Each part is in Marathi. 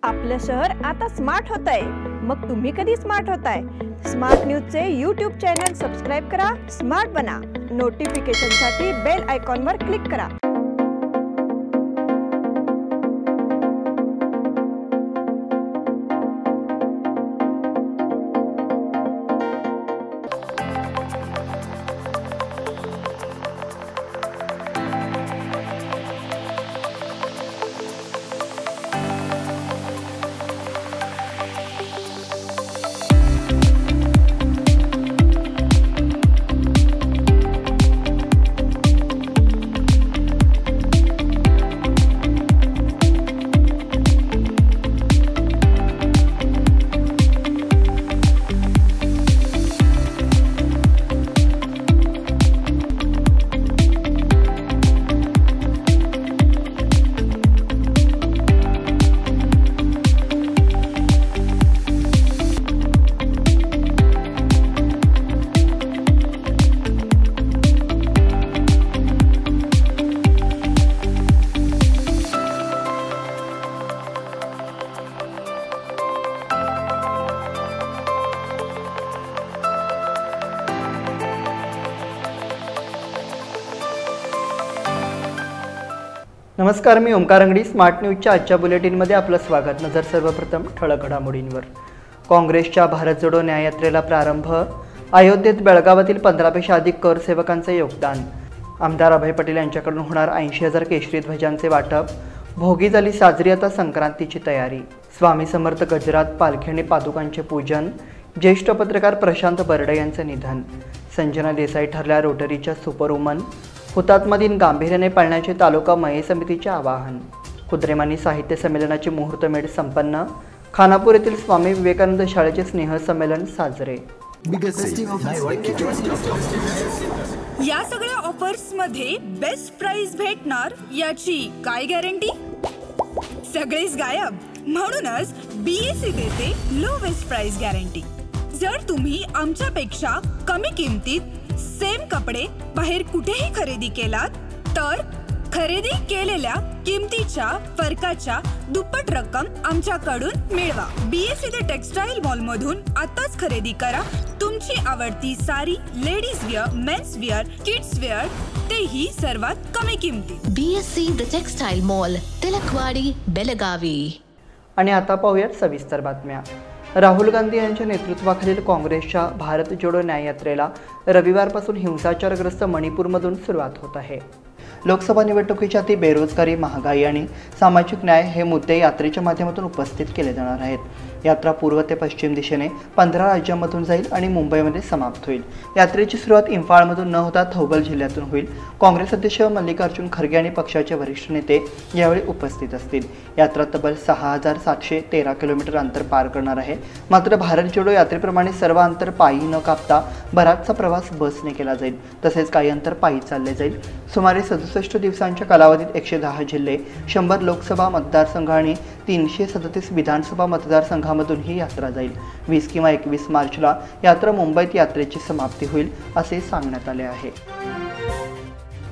आपलं शहर आता स्मार्ट होतंय। मग तुम्ही कधी स्मार्ट होताय? स्मार्ट न्यूजचे YouTube चॅनल सबस्क्राइब करा, स्मार्ट बना। नोटिफिकेशनसाठी बेल आयकॉनवर क्लिक करा। नमस्कार, मी ओमकार अंगडी। स्मार्ट न्यूजच्या आजच्या बुलेटिनमध्ये आपलं स्वागत। नजर सर्वप्रथम ठळक घडामोडींवर। काँग्रेसच्या भारत जोडो न्याययात्रेला प्रारंभ। अयोध्येत बेळगावातील 15पेक्षा अधिक कर सेवकांचे योगदान। आमदार अभय पटेल यांच्याकडून होणार 80,000 केशरी ध्वजांचे वाटप। भोगी झाली साजरी, आता संक्रांतीची तयारी। स्वामी समर्थ गजरात पालखी आणि पादुकांचे पूजन। ज्येष्ठ पत्रकार प्रशांत बर्डे यांचे निधन। संजना देसाई ठरल्या रोटरीच्या सुपरवुमन। हुतात्मा दिन गांभीर्याने पाळण्याचे तालुका मये समितीचे आवाहन। कुद्रेमानी साहित्य संमेलनाची मुहूर्तमेढ संपन्न। खानापूर येथील स्वामी विवेकानंद शाळेचे स्नेह संमेलन साजरे। या सगळ्या ऑफर्स मध्ये बेस्ट प्राइस भेटणार याची काय गॅरंटी? सगळेच गायब। म्हणूनच बीएससी देते लोवेस्ट प्राइस गॅरंटी। जर तुम्ही आमच्यापेक्षा कमी किमतीत सेम कपडे बाहेर कुठेही खरेदी केलात तर खरेदी केलेल्या किमतीच्या फरकाच्या दुप्पट रक्कम आमच्याकडून मिळवा। बीएससी द टेक्सटाईल मॉल मधून आताच खरेदी करा तुमची आवडती sari, ladies wear, men's wear, kids wear, तेही सर्वात कमी किमतीत। BSC the textile mall, Tilakwadi, Belagavi. आणि आता पाहूयात सविस्तर बातम्या। राहुल गांधी यांच्या नेतृत्वाखालील काँग्रेसच्या भारत जोडो न्याययात्रेला रविवारपासून हिंसाचारग्रस्त मणिपूरमधून सुरुवात होत आहे। लोकसभा निवडणुकीच्या ती बेरोजगारी, महागाई आणि सामाजिक न्याय हे मुद्दे यात्रेच्या माध्यमातून उपस्थित केले जाणार आहेत। यात्रा पूर्व ते पश्चिम दिशेने 15 राज्यांमधून जाईल आणि मुंबईमध्ये समाप्त होईल। यात्रेची सुरुवात इम्फाळमधून न होता थौबल जिल्ह्यातून होईल। काँग्रेस अध्यक्ष मल्लिकार्जुन खरगे आणि पक्षाचे वरिष्ठ नेते यावेळी उपस्थित असतील। यात्रा तब्बल 6,713 किलोमीटर अंतर पार करणार आहे। मात्र भारत जोडो यात्रेप्रमाणे सर्व अंतर पायी न कापता बराचसा प्रवास बसने केला जाईल, तसेच काही अंतर पायी चालले जाईल। सुमारे 67 दिवसांच्या कालावधीत 110 जिल्हे, 100 लोकसभा मतदारसंघ आणि 337 विधानसभा मतदारसंघामधून ही यात्रा जाईल। 20 किंवा 21 मार्चला यात्रा मुंबईत यात्रेची समाप्ती होईल असे सांगण्यात आले आहे।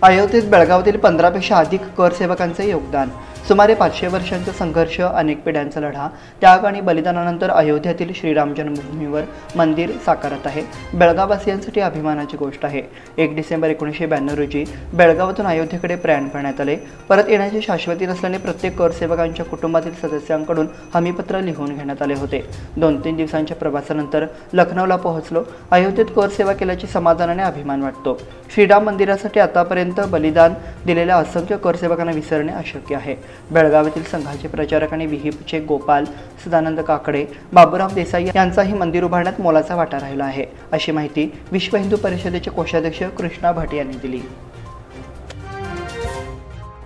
अयोध्येत बेळगावातील 15पेक्षा अधिक कर सेवकांचे योगदान। सुमारे 500 वर्षांचा संघर्ष, अनेक पिढ्यांचा लढा, त्याग आणि बलिदानानंतर अयोध्येतील श्रीराम जन्मभूमीवर मंदिर साकारत आहे। बेळगाववासियांसाठी अभिमानाची गोष्ट आहे। 1 डिसेंबर 1992 रोजी बेळगावातून अयोध्येकडे प्रयाण करण्यात आले। परत येण्याची शाश्वती नसल्याने प्रत्येक करसेवकांच्या कुटुंबातील सदस्यांकडून हमीपत्र लिहून घेण्यात आले होते। 2-3 दिवसांच्या प्रवासानंतर लखनौला पोहोचलो। अयोध्येत करसेवा केल्याची समाधानाने अभिमान वाटतो। श्रीराम मंदिरासाठी आतापर्यंत बलिदान दिलेल्या असंख्य करसेवकांना विसरणे अशक्य आहे। बेळगावातील संघाचे प्रचारक आणि विहिपचे गोपाल, सदानंद काकडे, बाबूराव देसाई यांचाही मंदिर उभारण्यात मोलाचा वाटा राहिला आहे, अशी माहिती विश्व हिंदू परिषदेचे कोषाध्यक्ष कृष्णा भट यांनी दिली।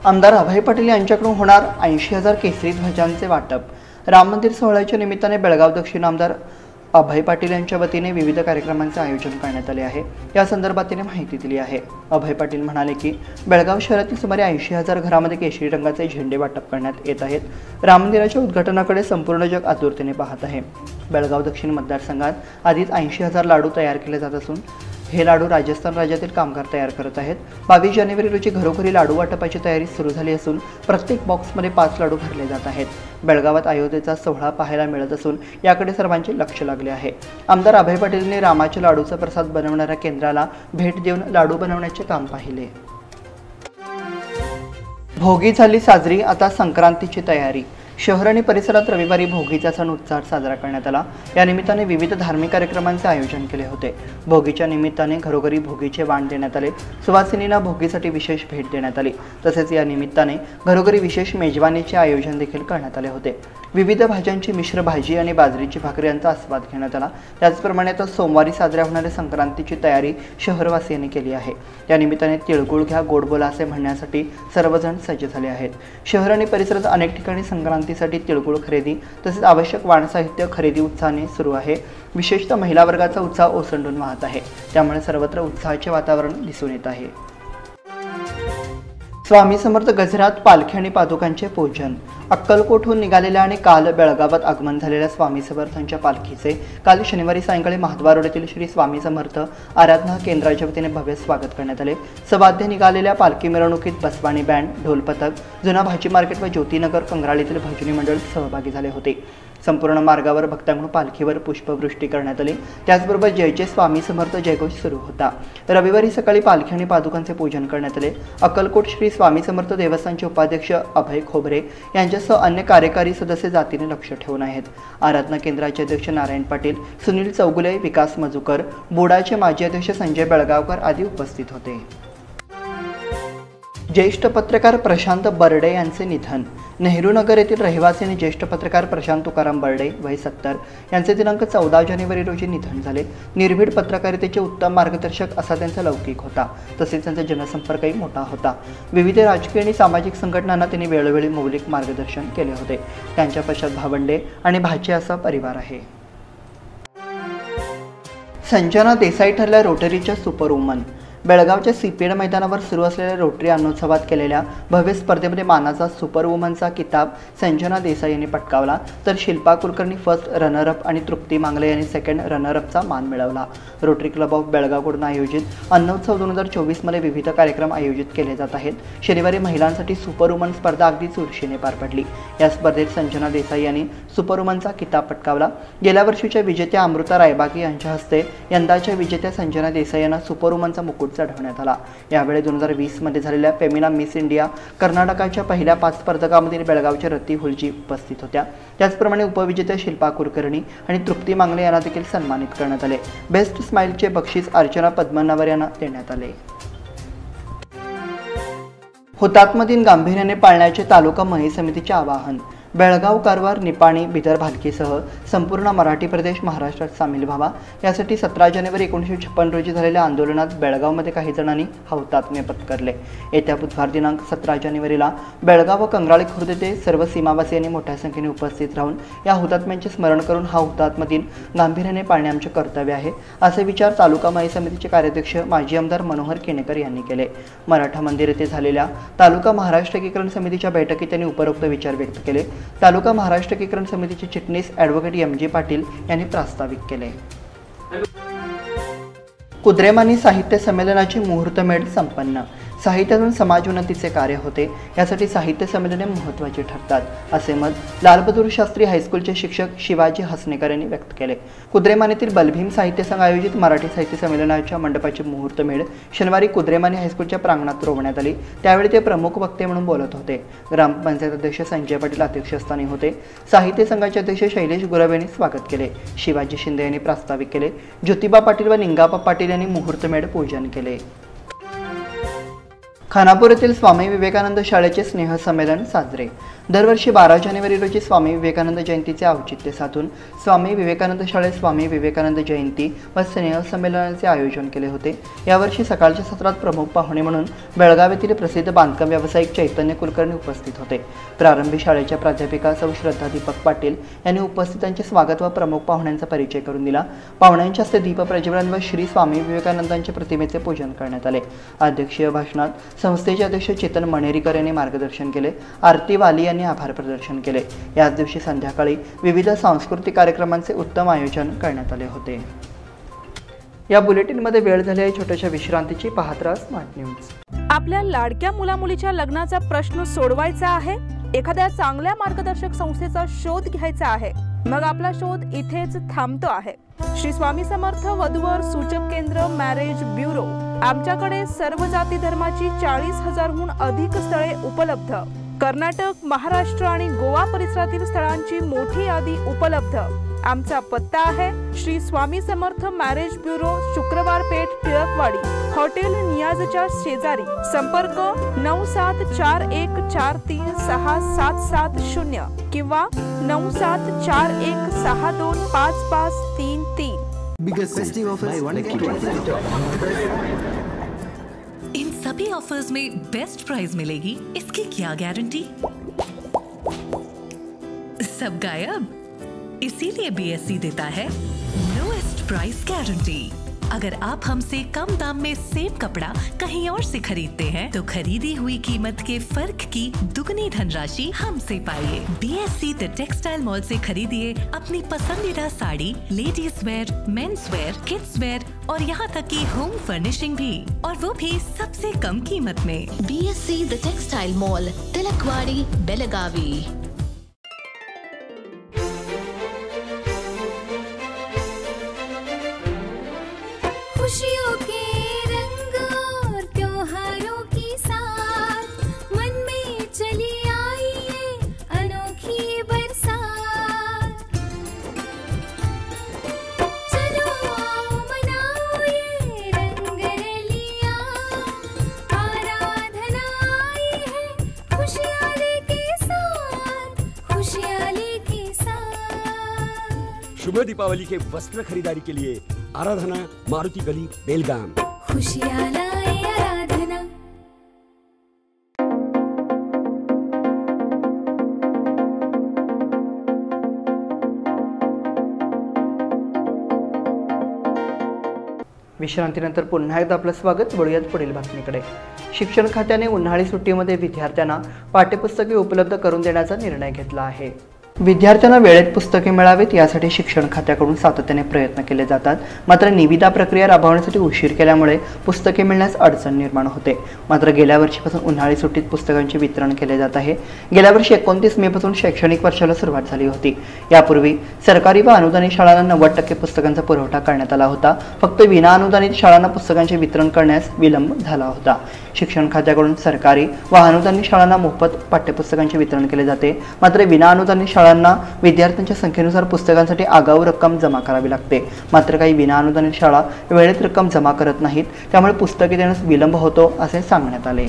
आमदार अभय पटेल यांच्याकडून होणार 80,000 केशरी ध्वजांचे वाटप। राम मंदिर सोहळ्याच्या निमित्ताने बेळगाव दक्षिण आमदार अभय पाटील यांच्या वतीने विविध कार्यक्रमांचे आयोजन करण्यात आले आहे। या संदर्भात त्यांनी माहिती दिली आहे। अभय पाटील म्हणाले की बेळगाव शहरातील सुमारे 80,000 घरामध्ये केशरी रंगाचे झेंडे वाटप करण्यात येत आहेत। राम मंदिराच्या उद्घाटनाकडे संपूर्ण जग आतुरतेने पाहत आहे। बेळगाव दक्षिण मतदारसंघात आधीच 80,000 लाडू तयार केले जात असून हे लाडू राजस्थान राज्यातील कामगार तयार करत आहेत. 22 जानेवारी रोजी घरोघरी लाडू वाटपाची तयारी सुरू झाली असून प्रत्येक बॉक्समध्ये 5 लाडू भरले जात आहेत. बेळगावात अयोध्येचा सोहळा पाहायला मिळत असून याकडे सर्वांचे लक्ष लागले आहे. आमदार अभय पाटीलने रामाच्या लाडूचा प्रसाद बनवणाऱ्या केंद्राला भेट देऊन लाडू बनवण्याचे काम पाहिले. भोगी झाली साजरी, आता संक्रांतीची तयारी. शहर आणि परिसरात रविवारी भोगीचा सण उत्साहात साजरा करण्यात आला. या निमित्ताने विविध धार्मिक कार्यक्रमांचे आयोजन केले होते. भोगीच्या निमित्ताने घरोघरी भोगीचे वाण देण्यात आले. सुवासिनींना भोगीसाठी विशेष भेट देण्यात आली. तसेच या निमित्ताने घरोघरी विशेष मेजवानीचे आयोजन देखील करण्यात आले होते. विविध भाज्यांची मिश्र भाजी आणि बाजरीची भाकरी यांचा आस्वाद घेण्यात आला. त्याचप्रमाणे आता सोमवारी साजऱ्या होणाऱ्या संक्रांतीची तयारी शहरवासियांनी केली आहे. या निमित्ताने तिळगुळ घ्या गोड बोला असे म्हणण्यासाठी सर्वजण सज्ज झाले आहेत. शहर आणि परिसरात अनेक ठिकाणी संक्रांतीसाठी तिळगुळ खरेदी तसेच आवश्यक वाण साहित्य खरेदी उत्साहाने सुरू आहे. विशेषतः महिला वर्गाचा उत्साह ओसंडून वाहत आहे. त्यामुळे सर्वत्र उत्साहाचे वातावरण दिसून येत आहे. स्वामी समर्थ गजरात पालखी आणि पादुकांचे पूजन. अक्कलकोटहून निघालेल्या आणि काल बेळगावात आगमन झालेल्या स्वामी समर्थांच्या पालखीचे काल शनिवारी सायंकाळी महाद्वार रोडील श्री स्वामी समर्थ आराधना केंद्राच्या वतीने भव्य स्वागत करण्यात आले. सवाद्य निघालेल्या पालखी मिरवणुकीत बसवाणी बँड, ढोल पथक, जुना भाजी मार्केट व ज्योतिनगर कंगराळीतील भजनी मंडळ सहभागी झाले होते. संपूर्ण मार्गावर भक्तांकडून पालखीवर पुष्पवृष्टी करण्यात आली. त्याचबरोबर जय जय स्वामी समर्थ जयघोष सुरू होता. रविवारी सकाळी पालखी आणि पादुकांचे पूजन करण्यात आले. अक्कलकोट श्री स्वामी समर्थ देवस्थानचे उपाध्यक्ष अभय खोबरे यांच्यासह अन्य कार्यकारी सदस्य जातीने लक्ष ठेवून आहेत. आराधना केंद्राचे अध्यक्ष नारायण पाटील, सुनील चौगुले, विकास मजुकर, बोडाचे माजी अध्यक्ष संजय बेळगावकर आदी उपस्थित होते. ज्येष्ठ पत्रकार प्रशांत बर्डे यांचे निधन. नेहरूनगर येथील रहिवासी आणि ज्येष्ठ पत्रकार प्रशांत तुकाराम बर्डे वय 70 यांचे दिनांक 14 जानेवारी रोजी निधन झाले. निर्भीड पत्रकारितेचे उत्तम मार्गदर्शक असा त्यांचा लौकिक होता. तसेच त्यांचा जनसंपर्कही मोठा होता. विविध राजकीय आणि सामाजिक संघटनांना त्यांनी वेळोवेळी मौलिक मार्गदर्शन केले होते. त्यांच्या पश्चात भावंडे आणि भाचे असा परिवार आहे. संजना देसाई ठरल्या रोटरीच्या सुपरवुमन. बेळगावच्या सीपीएड मैदानावर सुरू असलेल्या रोटरी अन्नोत्सवात केलेल्या भव्य स्पर्धेमध्ये मानाचा सुपरवुमनचा किताब संजना देसाई यांनी पटकावला. तर शिल्पा कुलकर्णी फर्स्ट रनरअप आणि तृप्ती मांगले यांनी सेकंड रनरअपचा मान मिळवला. रोटरी क्लब ऑफ बेळगावकडून आयोजित अन्नोत्सव 2024 मध्ये विविध कार्यक्रम आयोजित केले जात आहेत. शनिवारी महिलांसाठी सुपरवुमन स्पर्धा अगदी चुरशीने पार पडली. या स्पर्धेत संजना देसाई यांनी सुपरवुमनचा किताब पटकावला. गेल्या वर्षीच्या विजेत्या अमृता रायबागी यांच्या हस्ते यंदाच्या विजेत्या संजना देसाई यांना सुपरवुमनचा मुकुट चढवण्यात आला. यावेळी 2020 मध्ये झालेल्या फेमिना मिस इंडिया कर्नाटकाच्या पहिल्या 5 स्पर्धकांमध्ये बेळगावच्या रती हुलजी उपस्थित होत्या. त्याचप्रमाणे उपविजेत्या शिल्पा कुलकर्णी आणि तृप्ती मांगले यांना देखील सन्मानित करण्यात आले. बेस्ट स्माइलचे बक्षीस अर्चना पद्मनावर यांना देण्यात आले. हुतात्मा दिन गांभीर्याने पाळण्याचे तालुका मही समितीचे आवाहन. बेळगाव, कारवार, निपाणी, बिदर, भालकीसह संपूर्ण मराठी प्रदेश महाराष्ट्रात सामील व्हावा यासाठी 17 जानेवारी 1956 रोजी झालेल्या आंदोलनात बेळगावमध्ये काही जणांनी हुतात्म्य पत्करले. येत्या बुधवार दिनांक 17 जानेवारीला बेळगाव व कंगराळी खुर्द येथे सर्व सीमावासियांनी मोठ्या संख्येने उपस्थित राहून या हुतात्म्यांचे स्मरण करून हा हुतात्मा दिन गांभीर्याने पाळणे आमचे कर्तव्य आहे असे विचार तालुका मही समितीचे कार्याध्यक्ष माजी आमदार मनोहर केनेकर यांनी केले. मराठा मंदिर येथे झालेल्या तालुका महाराष्ट्र एकीकरण समितीच्या बैठकीत त्यांनी उपरोक्त विचार व्यक्त केले. तालुका महाराष्ट्र एकीकरण समितीचे चिटणीस ॲडव्होकेट एम.जी. पाटील यांनी प्रास्ताविक केले. कुद्रेमानी साहित्य संमेलनाची मुहूर्तमेढ संपन्न. साहित्यातून समाज उन्नतीचे कार्य होते, यासाठी साहित्य संमेलने महत्त्वाची ठरतात असे मत लालबहादूर शास्त्री हायस्कूलचे शिक्षक शिवाजी हसनेकर यांनी व्यक्त केले. कुद्रेमान येथील बलभीम साहित्य संघ आयोजित मराठी साहित्य संमेलनाच्या मंडपाची मुहूर्तमेढ शनिवारी कुद्रेमानी हायस्कूलच्या प्रांगणात रोवण्यात आली. त्यावेळी ते प्रमुख वक्ते म्हणून बोलत होते. ग्रामपंचायत अध्यक्ष संजय पाटील अध्यक्षस्थानी होते. साहित्य संघाचे अध्यक्ष शैलेश गुरव यांनी स्वागत केले. शिवाजी शिंदे यांनी प्रास्ताविक केले. ज्योतिबा पाटील व निंगाप्पा पाटील यांनी मुहूर्तमेढ पूजन केले. खानापूर येथील स्वामी विवेकानंद शाळेचे स्नेहसंमेलन साजरे. दरवर्षी 12 जानेवारी रोजी स्वामी विवेकानंद जयंतीचे औचित्य साधून स्वामी विवेकानंद शाळेत स्वामी विवेकानंद जयंती व स्नेहसंमेलनाचे आयोजन केले होते. यावर्षी सकाळच्या सत्रात प्रमुख पाहुणे म्हणून बेळगाव येथील प्रसिद्ध बांधकाम व्यावसायिक चैतन्य कुलकर्णी उपस्थित होते. प्रारंभी शाळेच्या प्राध्यापिका सौ श्रद्धा दीपक पाटील यांनी उपस्थितांचे स्वागत व प्रमुख पाहुण्यांचा परिचय करून दिला. पाहुण्यांच्या हस्ते दीप प्रज्वलन व श्री स्वामी विवेकानंदांच्या प्रतिमेचे पूजन करण्यात आले. अध्यक्षीय भाषणात संस्थेचे अध्यक्ष चेतन मणेरीकर यांनी मार्गदर्शन केले. आरती वाली यांनी आभार प्रदर्शन केले. याच दिवशी संध्याकाळी विविध सांस्कृतिक कार्यक्रमांचे उत्तम आयोजन करण्यात आले होते. या बुलेटिनमध्ये वेळ झाली आहे छोट्याशा विश्रांतीची. पाहत राहा स्मार्ट न्यूज. आपल्या लाडक्या मुलामुलीच्या लग्नाचा प्रश्न सोडवायचा आहे, एखाद्या चांगल्या मार्गदर्शक संस्थेचा शोध घ्यायचा आहे, मग आपला शोध इथेच थांबतो आहे. श्री स्वामी समर्थ वधूवर सूचक केंद्र मॅरेज ब्युरो. आमच्याकडे सर्व जाती धर्माची 40,000हून अधिक स्थळे उपलब्ध. कर्नाटक, महाराष्ट्र आणि गोवा परिसरातील स्थळांची मोठी यादी उपलब्ध. आमचा पत्ता आहे श्री स्वामी समर्थ मॅरेज ब्युरो, शुक्रवार पेठ, टिळकवाडी, हॉटेल नियाजच्या शेजारी. संपर्क 9741436770 किंवा 9741625533. इन सभी ऑफर्स में बेस्ट प्राइस मिलेगी, इसकी क्या गारंटी? सब गायब, इसीलिए BSC देता है लोएस्ट प्राइस गारंटी. अगर आप हमसे कम दाम में सेम कपड़ा कहीं और से खरीदते हैं तो खरीदी हुई कीमत के फर्क की दुगनी धनराशि हमसे पाइए. BSC द टेक्सटाइल मॉल से खरीदिए अपनी पसंदीदा sari, ladies wear, men's wear, kids wear और यहाँ तक की होम फर्निशिंग भी, और वो भी सबसे कम कीमत में. BSC the textile mall, Tilakwadi, Belagavi. खुशियों के रंग और त्योहारों की साथ मन में चली आई है अनोखी बरसात. चलो आओ मनाओ ये रंग रलियां, आराधना आई है खुशियाँ लेके साथ, खुशियाँ लेके साथ. शुभ दीपावली के वस्त्र खरीदारी के लिए आराधना, मारुति गली, बेलगाम. खुशियाँ लाए आराधना. विश्रांतीनंतर पुन्हा एकदा आपलं स्वागत. वळूयात पुढील बातमीकडे. शिक्षण खात्याने उन्हाळी सुट्टीमध्ये विद्यार्थ्यांना पाठ्यपुस्तके उपलब्ध करून देण्याचा निर्णय घेतला आहे. विद्यार्थ्यांना वेळेत पुस्तके मिळावीत यासाठी शिक्षण खात्याकडून सातत्याने प्रयत्न केले जातात. मात्र निविदा प्रक्रिया राबवण्यासाठी उशीर केल्यामुळे पुस्तके मिळण्यास अडचण निर्माण होते. मात्र गेल्या वर्षीपासून उन्हाळी सुट्टीत पुस्तकांचे वितरण केले जात आहे. गेल्या वर्षी 29 मे पासून शैक्षणिक वर्षाला सुरुवात झाली होती. यापूर्वी सरकारी व अनुदानित शाळांना 90% पुस्तकांचा पुरवठा करण्यात आला होता. फक्त विना अनुदानित शाळांना पुस्तकांचे वितरण करण्यास विलंब झाला होता. शिक्षण खात्याकडून सरकारी व अनुदानित शाळांना मोफत पाठ्यपुस्तकांचे वितरण केले जाते. मात्र विना अनुदानित शाळांना विद्यार्थ्यांच्या संख्येनुसार पुस्तकांसाठी आगाऊ रक्कम जमा करावी लागते. मात्र काही विना अनुदानित शाळा वेळेत रक्कम जमा करत नाहीत, त्यामुळे पुस्तके देण्यास विलंब होतो असे सांगण्यात आले.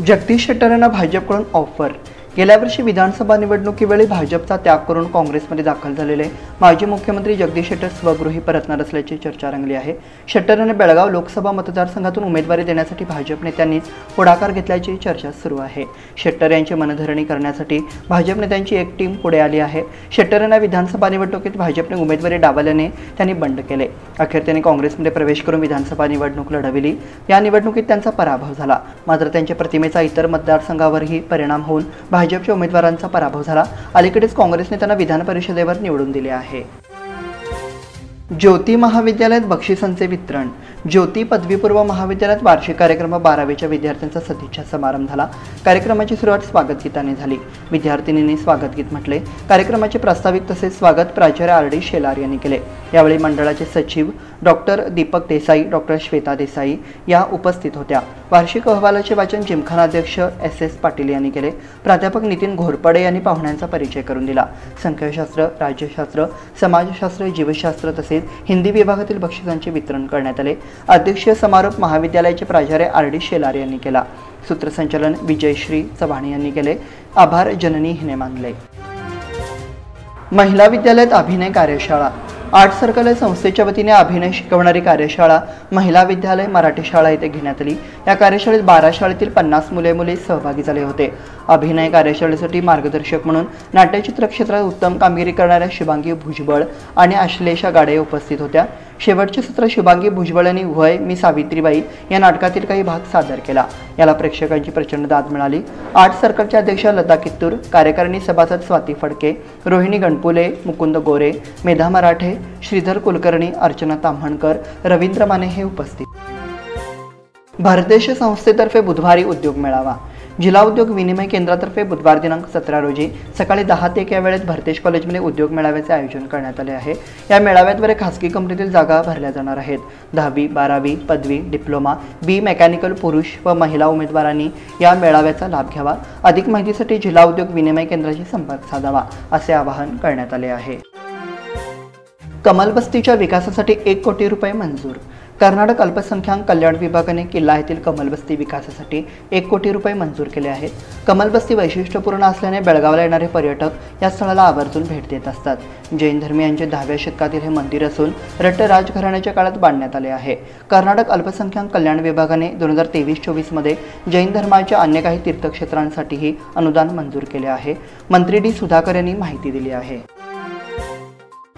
जगदीश शेट्टर यांना भाजपकडून ऑफर. गेल्या वर्षी विधानसभा निवडणुकीवेळी भाजपचा त्याग करून काँग्रेसमध्ये दाखल झालेले माजी मुख्यमंत्री जगदीश शेट्टर स्वगृही परतणार असल्याची चर्चा रंगली आहे. शेट्टर यांना बेळगाव लोकसभा मतदारसंघातून उमेदवारी देण्यासाठी भाजप नेत्यांनीच पुढाकार घेतल्याची चर्चा सुरू आहे. शेट्टर यांची मनधरणी करण्यासाठी भाजप नेत्यांची एक टीम पुढे आली आहे. शेट्टर यांना विधानसभा निवडणुकीत भाजपने उमेदवारी डावलल्याने त्यांनी बंड केले. अखेर त्यांनी काँग्रेसमध्ये प्रवेश करून विधानसभा निवडणूक लढविली. या निवडणुकीत त्यांचा पराभव झाला. मात्र त्यांच्या प्रतिमेचा इतर मतदारसंघावरही परिणाम होऊन भाजपच्या उमेदवारांचा पराभव झाला. अलीकडेच काँग्रेसने त्यांना विधान परिषदेवर निवडून दिले आहे. ज्योती महाविद्यालयात बक्षिसांचे वितरण. ज्योती पदवीपूर्व महाविद्यालयात वार्षिक कार्यक्रम 12वीच्या विद्यार्थ्यांचा सदिच्छा समारंभ झाला. कार्यक्रमाची सुरुवात स्वागत गीताने झाली. विद्यार्थिनींनी स्वागत गीत म्हटले. कार्यक्रमाचे प्रास्ताविक तसेच स्वागत प्राचार्य RD शेलार यांनी केले. यावेळी मंडळाचे सचिव डॉक्टर दीपक देसाई, डॉक्टर श्वेता देसाई या उपस्थित होत्या. वार्षिक अहवालाचे वाचन जिमखाना अध्यक्ष SS पाटील यांनी केले. प्राध्यापक नितीन घोरपडे यांनी पाहुण्यांचा परिचय करून दिला. संख्याशास्त्र, राज्यशास्त्र, समाजशास्त्र, जीवशास्त्र तसेच हिंदी विभागातील बक्षिसांचे वितरण करण्यात आले. अध्यक्षीय समारोप महाविद्यालयाचे प्राचार्य RD शेलार यांनी केला. सूत्रसंचालन विजयश्री चव्हाण यांनी केले. आभार जननी हिने मानले. महिला विद्यालयात अभिनय कार्यशाळा. आर्ट सर्कल संस्थेच्या वतीने अभिनय शिकवणारी कार्यशाळा महिला विद्यालय मराठी शाळा येथे घेण्यात आली. या कार्यशाळेत 12 शाळेतील 50 मुले सहभागी झाले होते. अभिनय कार्यशाळेसाठी मार्गदर्शक म्हणून नाट्यचित्र क्षेत्रात उत्तम कामगिरी करणाऱ्या शुभांगी भुजबळ आणि आश्लेषा गाडे उपस्थित होत्या. शेवटचे सत्र शुभांगी भुजबळ यांनी वय मी सावित्रीबाई या नाटकातील काही भाग सादर केला. याला प्रेक्षकांची प्रचंड दाद मिळाली. आर्ट सर्कलच्या अध्यक्षा लता कित्तूर, कार्यकारिणी सभासद स्वाती फडके, रोहिणी गणपुले, मुकुंद गोरे, मेधा मराठे, श्रीधर कुलकर्णी, अर्चना ताम्हणकर, रवींद्र माने हे उपस्थित. भारतदेश संस्थेतर्फे बुधवारी उद्योग मेळावा. जिल्हा उद्योग विनिमय केंद्रातर्फे बुधवार दिनांक 17 रोजी सकाळी 10 ते 1 या वेळेत भरतेश कॉलेजमध्ये उद्योग मेळाव्याचे आयोजन करण्यात आले आहे. या मेळाव्याद्वारे खासगी कंपनीतील जागा भरल्या जाणार आहेत. 10वी, 12वी, पदवी, डिप्लोमा, बी मेकॅनिकल पुरुष व महिला उमेदवारांनी या मेळाव्याचा लाभ घ्यावा. अधिक माहितीसाठी जिल्हा उद्योग विनिमय केंद्राशी संपर्क साधावा असे आवाहन करण्यात आले आहे. कमलबस्तीच्या विकासासाठी 1 कोटी रुपये मंजूर. कर्नाटक अल्पसंख्याक कल्याण विभागाने किल्ला येथील कमलबस्ती विकासासाठी 1 कोटी रुपये मंजूर केले आहेत. कमलबस्ती वैशिष्ट्यपूर्ण असल्याने बेळगावला येणारे पर्यटक या स्थळाला आवर्जून भेट देत असतात. जैन धर्मीयांचे 10व्या शतकातील हे मंदिर असून रट्ट राजघराण्याच्या काळात बांधण्यात आले आहे. कर्नाटक अल्पसंख्याक कल्याण विभागाने 2023-24 मध्ये जैन धर्माच्या अन्य काही तीर्थक्षेत्रांसाठीही अनुदान मंजूर केले आहे. मंत्री डी सुधाकर यांनी माहिती दिली आहे.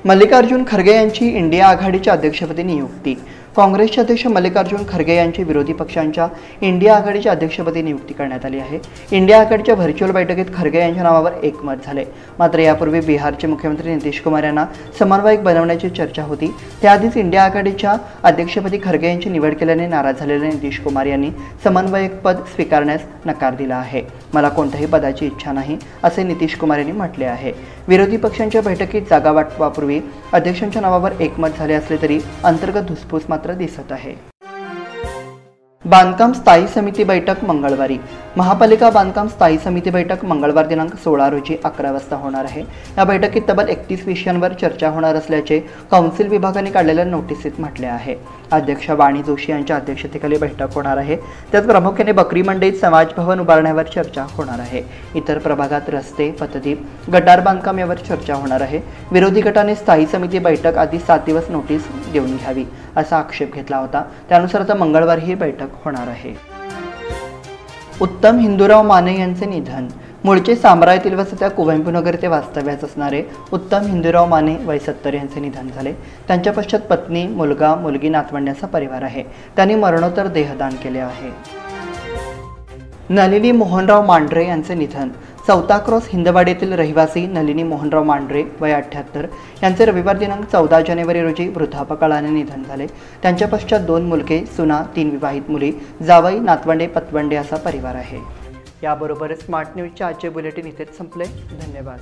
मल्लिकार्जुन खरगे यांची इंडिया आघाडीच्या अध्यक्षपदी नियुक्ती. काँग्रेसचे अध्यक्ष मल्लिकार्जुन खरगे यांची विरोधी पक्षांच्या इंडिया आघाडीच्या अध्यक्षपदी नियुक्ती करण्यात आली आहे. इंडिया आघाडीच्या व्हर्च्युअल बैठकीत खरगे यांच्या नावावर एकमत झाले. मात्र यापूर्वी बिहारचे मुख्यमंत्री नितीश कुमार यांना समन्वयक बनवण्याची चर्चा होती. त्याआधीच इंडिया आघाडीच्या अध्यक्षपदी खरगे यांची निवड केल्याने नाराज झालेले नितीश कुमार यांनी समन्वयक पद स्वीकारण्यास नकार दिला आहे. मला कोणत्याही पदाची इच्छा नाही असे नितीश कुमार यांनी म्हटले आहे. विरोधी पक्षांच्या बैठकीत जागा वाटपापूर्वी अध्यक्षांच्या नावावर एकमत झाले असले तरी अंतर्गत धुसफूस मात्र दिसत आहे. बांधकाम स्थायी समिती बैठक मंगळवारी. महापालिका बांधकाम स्थायी समिती बैठक मंगळवार दिनांक 16 रोजी 11 वाजता होणार आहे. या बैठकीत तब्बल 31 विषयांवर चर्चा होणार असल्याचे कौन्सिल विभागाने काढलेल्या नोटिसीत म्हटले आहे. अध्यक्ष वाणी जोशी यांच्या अध्यक्षतेखाली बैठक होणार आहे. त्यात प्रामुख्याने बकरी मंडईत समाज भवन उभारण्यावर चर्चा होणार आहे. इतर प्रभागात रस्ते, पथदीप, गटार बांधकाम यावर चर्चा होणार आहे. विरोधी गटाने स्थायी समिती बैठक आधी 7 दिवस नोटीस देऊन घ्यावी असा आक्षेप घेतला होता. त्यानुसार आता मंगळवारी ही बैठक होणार आहे. उत्तम हिंदूराव माने यांचे निधन. मूळचे सांब्रा येथील व सध्या कुवेंपूनगर ते वास्तव्यास असणारे उत्तम हिंदूराव माने वय 70 यांचे निधन झाले. त्यांच्या पश्चात पत्नी, मुलगा, मुलगी, नातवंड्याचा परिवार आहे. त्यांनी मरणोत्तर देहदान केले आहे. नलिनी मोहनराव मांढरे यांचे निधन. चौथा क्रॉस हिंदवाडी येथील रहिवासी नलिनी मोहनराव मांढरे वय 78 यांचे रविवार दिनांक 14 जानेवारी रोजी वृद्धापकाळाने निधन झाले. त्यांच्या पश्चात 2 मुलगे, सुना, 3 विवाहित मुली, जावई, नातवंडे, पतवंडे असा परिवार आहे. याबरोबरच स्मार्ट न्यूजचे आजचे बुलेटिन इथेच संपले. धन्यवाद.